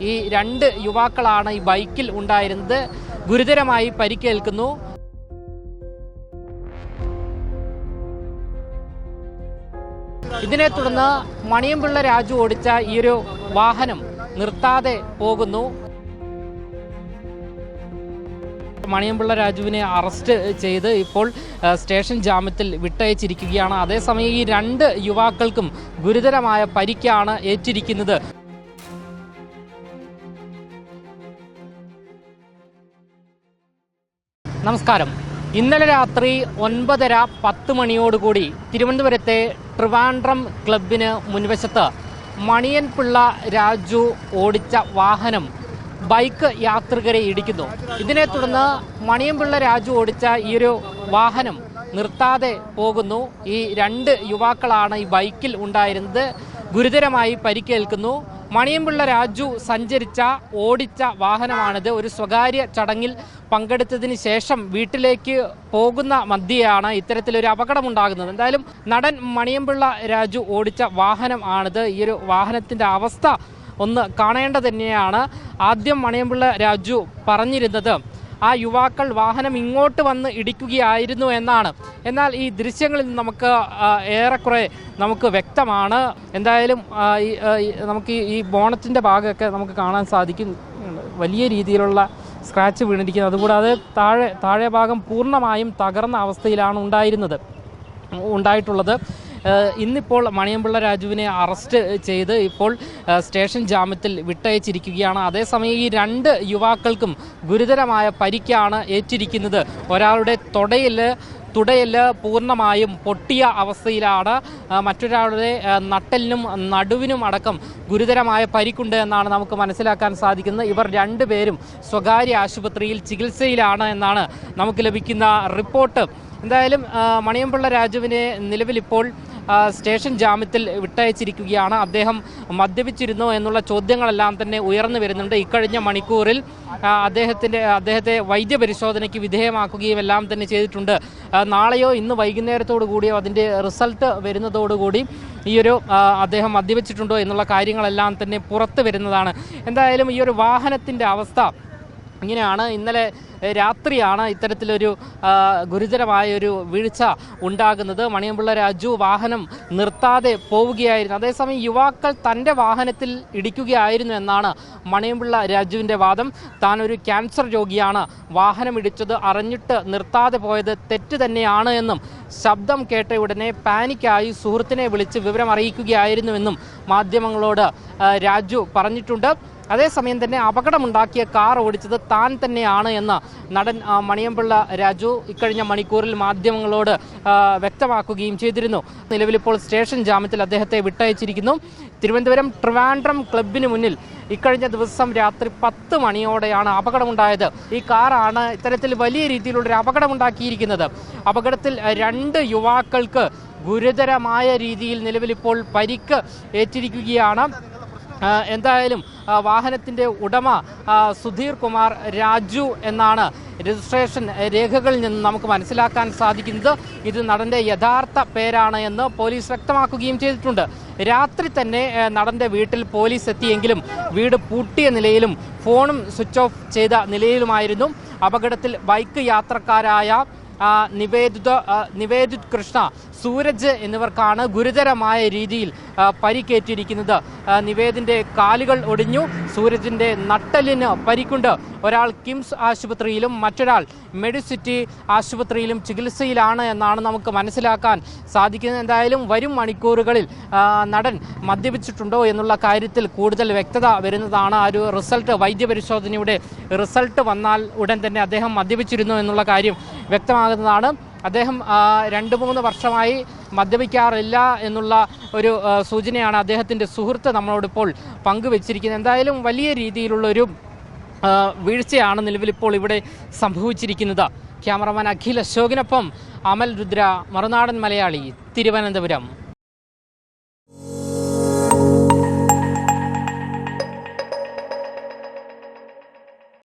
ഈ രണ്ട് യുവാക്കളാണ് ഈ ബൈക്കിൽ ഉണ്ടായിരുന്നത്. ഗുരുതരമായി പരിക്കേൽക്കുന്നു. ഇതിനെ തുടർന്ന് മണിയമ്പിള്ള രാജു ഓടിച്ച ഈ ഒരു വാഹനം നിർത്താതെ പോകുന്നു. മണിയമ്പിള്ള രാജുവിനെ അറസ്റ്റ് ചെയ്ത് ഇപ്പോൾ സ്റ്റേഷൻ ജാമ്യത്തിൽ വിട്ടയച്ചിരിക്കുകയാണ്. അതേസമയം ഈ രണ്ട് യുവാക്കൾക്കും ഗുരുതരമായ പരിക്കാണ് ഏറ്റിരിക്കുന്നത്. നമസ്കാരം. ഇന്നലെ രാത്രി 9:30-10 മണിയോടുകൂടി തിരുവനന്തപുരത്തെ ട്രിവാൻഡ്രം ക്ലബിന് മുൻവശത്ത് മണിയൻപിള്ള രാജു ഓടിച്ച വാഹനം ബൈക്ക് യാത്രികരെ ഇടിക്കുന്നു. ഇതിനെ തുടർന്ന് മണിയൻപിള്ള രാജു ഓടിച്ച ഈ ഒരു വാഹനം നിർത്താതെ പോകുന്നു. ഈ രണ്ട് യുവാക്കളാണ് ഈ ബൈക്കിൽ ഉണ്ടായിരുന്നത്. ഗുരുതരമായി പരിക്കേൽക്കുന്നു. മണിയൻപിള്ള രാജു ഓടിച്ച വാഹനമാണിത്. ഒരു സ്വകാര്യ ചടങ്ങിൽ പങ്കെടുത്തതിന് ശേഷം വീട്ടിലേക്ക് പോകുന്ന മധ്യയാണ് ഇത്തരത്തിലൊരു അപകടമുണ്ടാകുന്നത്. എന്തായാലും നടൻ മണിയൻപിള്ള രാജു ഓടിച്ച വാഹനം ആണിത്. ഈ ഒരു വാഹനത്തിൻ്റെ അവസ്ഥ ഒന്ന് കാണേണ്ടത് തന്നെയാണ്. ആദ്യം മണിയൻപിള്ള രാജു പറഞ്ഞിരുന്നത് ആ യുവാക്കൾ വാഹനം ഇങ്ങോട്ട് വന്ന് ഇടിക്കുകയായിരുന്നു എന്നാണ്. എന്നാൽ ഈ ദൃശ്യങ്ങളിൽ നിന്ന് നമുക്ക് ഏറെക്കുറെ നമുക്ക് വ്യക്തമാണ്. എന്തായാലും നമുക്ക് ഈ ബോണറ്റിൻ്റെ ഭാഗമൊക്കെ നമുക്ക് കാണാൻ സാധിക്കും. വലിയ രീതിയിലുള്ള സ്ക്രാച്ച് വീണിരിക്കുന്നത്. അതുകൂടാതെ താഴെ ഭാഗം പൂർണ്ണമായും തകർന്ന അവസ്ഥയിലാണ് ഉണ്ടായിട്ടുള്ളത്. ഇന്നിപ്പോൾ മണിയൻപിള്ള രാജുവിനെ അറസ്റ്റ് ചെയ്ത് ഇപ്പോൾ സ്റ്റേഷൻ ജാമ്യത്തിൽ വിട്ടയച്ചിരിക്കുകയാണ്. അതേസമയം ഈ രണ്ട് യുവാക്കൾക്കും ഗുരുതരമായ പരിക്കാണ് ഏറ്റിരിക്കുന്നത്. ഒരാളുടെ തുടയിൽ പൂർണ്ണമായും പൊട്ടിയ അവസ്ഥയിലാണ്. മറ്റൊരാളുടെ നട്ടലിനും നടുവിനും അടക്കം ഗുരുതരമായ പരിക്കുണ്ട് എന്നാണ് നമുക്ക് മനസ്സിലാക്കാൻ സാധിക്കുന്നത്. ഇവർ രണ്ടുപേരും സ്വകാര്യ ആശുപത്രിയിൽ ചികിത്സയിലാണ് എന്നാണ് നമുക്ക് ലഭിക്കുന്ന റിപ്പോർട്ട്. എന്തായാലും മണിയൻപിള്ള രാജുവിനെ നിലവിലിപ്പോൾ സ്റ്റേഷൻ ജാമ്യത്തിൽ വിട്ടയച്ചിരിക്കുകയാണ്. അദ്ദേഹം മദ്യപിച്ചിരുന്നോ എന്നുള്ള ചോദ്യങ്ങളെല്ലാം തന്നെ ഉയർന്നു വരുന്നുണ്ട്. ഇക്കഴിഞ്ഞ മണിക്കൂറിൽ അദ്ദേഹത്തെ വൈദ്യപരിശോധനയ്ക്ക് വിധേയമാക്കുകയും എല്ലാം തന്നെ ചെയ്തിട്ടുണ്ട്. നാളെയോ ഇന്ന് വൈകുന്നേരത്തോടു കൂടിയോ അതിൻ്റെ റിസൾട്ട് വരുന്നതോടുകൂടി ഈ ഒരു അദ്ദേഹം മദ്യപിച്ചിട്ടുണ്ടോ എന്നുള്ള കാര്യങ്ങളെല്ലാം തന്നെ പുറത്ത് വരുന്നതാണ്. എന്തായാലും ഈ ഒരു വാഹനത്തിൻ്റെ അവസ്ഥ ഇങ്ങനെയാണ്. ഇന്നലെ രാത്രിയാണ് ഇത്തരത്തിലൊരു ഗുരുതരമായൊരു വീഴ്ച ഉണ്ടാകുന്നത്. മണിയൻപിള്ള രാജു വാഹനം നിർത്താതെ പോവുകയായിരുന്നു. അതേസമയം യുവാക്കൾ തൻ്റെ വാഹനത്തിൽ ഇടിക്കുകയായിരുന്നു എന്നാണ് മണിയൻപിള്ള രാജുവിൻ്റെ വാദം. താൻ ഒരു ക്യാൻസർ രോഗിയാണ്, വാഹനം ഇടിച്ചത് അറിഞ്ഞിട്ട് നിർത്താതെ പോയത് തെറ്റ് തന്നെയാണ് എന്നും ശബ്ദം കേട്ട ഉടനെ പാനിക്കായി സുഹൃത്തിനെ വിളിച്ച് വിവരം അറിയിക്കുകയായിരുന്നുവെന്നും മാധ്യമങ്ങളോട് രാജു പറഞ്ഞിട്ടുണ്ട്. അതേസമയം തന്നെ അപകടമുണ്ടാക്കിയ കാർ ഓടിച്ചത് താൻ തന്നെയാണ് എന്ന് നടൻ മണിയൻപിള്ള രാജു ഇക്കഴിഞ്ഞ മണിക്കൂറിൽ മാധ്യമങ്ങളോട് വ്യക്തമാക്കുകയും ചെയ്തിരുന്നു. നിലവിലിപ്പോൾ സ്റ്റേഷൻ ജാമ്യത്തിൽ അദ്ദേഹത്തെ വിട്ടയച്ചിരിക്കുന്നു. തിരുവനന്തപുരം ട്രിവാൻഡ്രം ക്ലബിന് മുന്നിൽ ഇക്കഴിഞ്ഞ ദിവസം രാത്രി 10 മണിയോടെയാണ് അപകടമുണ്ടായത്. ഈ കാറാണ് ഇത്തരത്തിൽ വലിയ രീതിയിലുള്ളൊരു അപകടമുണ്ടാക്കിയിരിക്കുന്നത്. അപകടത്തിൽ രണ്ട് യുവാക്കൾക്ക് ഗുരുതരമായ രീതിയിൽ നിലവിലിപ്പോൾ പരിക്ക് ഏറ്റിരിക്കുകയാണ്. എന്തായാലും വാഹനത്തിൻ്റെ ഉടമ സുധീർ കുമാർ രാജു എന്നാണ് രജിസ്ട്രേഷൻ രേഖകളിൽ നിന്ന് നമുക്ക് മനസ്സിലാക്കാൻ സാധിക്കുന്നത്. ഇത് നടൻ്റെ യഥാർത്ഥ പേരാണ് എന്ന് പോലീസ് വ്യക്തമാക്കുകയും ചെയ്തിട്ടുണ്ട്. രാത്രി തന്നെ നടൻ്റെ വീട്ടിൽ പോലീസ് എത്തിയെങ്കിലും വീട് പൂട്ടിയ നിലയിലും ഫോണും സ്വിച്ച് ഓഫ് ചെയ്ത നിലയിലുമായിരുന്നു. അപകടത്തിൽ ബൈക്ക് യാത്രക്കാരായ നിവേദിത് കൃഷ്ണ, സൂരജ് എന്നിവർക്കാണ് ഗുരുതരമായ രീതിയിൽ പരിക്കേറ്റിരിക്കുന്നത്. നിവേദിൻ്റെ കാലുകൾ ഒടിഞ്ഞു, സൂരജിൻ്റെ നട്ടലിന് പരിക്കുണ്ട്. ഒരാൾ കിംസ് ആശുപത്രിയിലും മറ്റൊരാൾ മെഡിസിറ്റി ആശുപത്രിയിലും ചികിത്സയിലാണ് എന്നാണ് നമുക്ക് മനസ്സിലാക്കാൻ സാധിക്കുന്നത്. എന്തായാലും വരും മണിക്കൂറുകളിൽ നടൻ മദ്യപിച്ചിട്ടുണ്ടോ എന്നുള്ള കാര്യത്തിൽ കൂടുതൽ വ്യക്തത വരുന്നതാണ്. ആ ഒരു റിസൾട്ട്, വൈദ്യപരിശോധനയുടെ റിസൾട്ട് വന്നാൽ ഉടൻ തന്നെ അദ്ദേഹം മദ്യപിച്ചിരുന്നു എന്നുള്ള കാര്യം വ്യക്തമാകുന്നതാണ്. അദ്ദേഹം 2-3 വർഷമായി മദ്യപിക്കാറില്ല എന്നുള്ള ഒരു സൂചനയാണ് അദ്ദേഹത്തിൻ്റെ സുഹൃത്ത് നമ്മളോടിപ്പോൾ പങ്കുവച്ചിരിക്കുന്നത്. എന്തായാലും വലിയ രീതിയിലുള്ളൊരു വീഴ്ചയാണ് നിലവിലിപ്പോൾ ഇവിടെ സംഭവിച്ചിരിക്കുന്നത്. ക്യാമറമാൻ അഖിൽ അശോകിനൊപ്പം അമൽ രുദ്ര, മറുനാടൻ മലയാളി, തിരുവനന്തപുരം.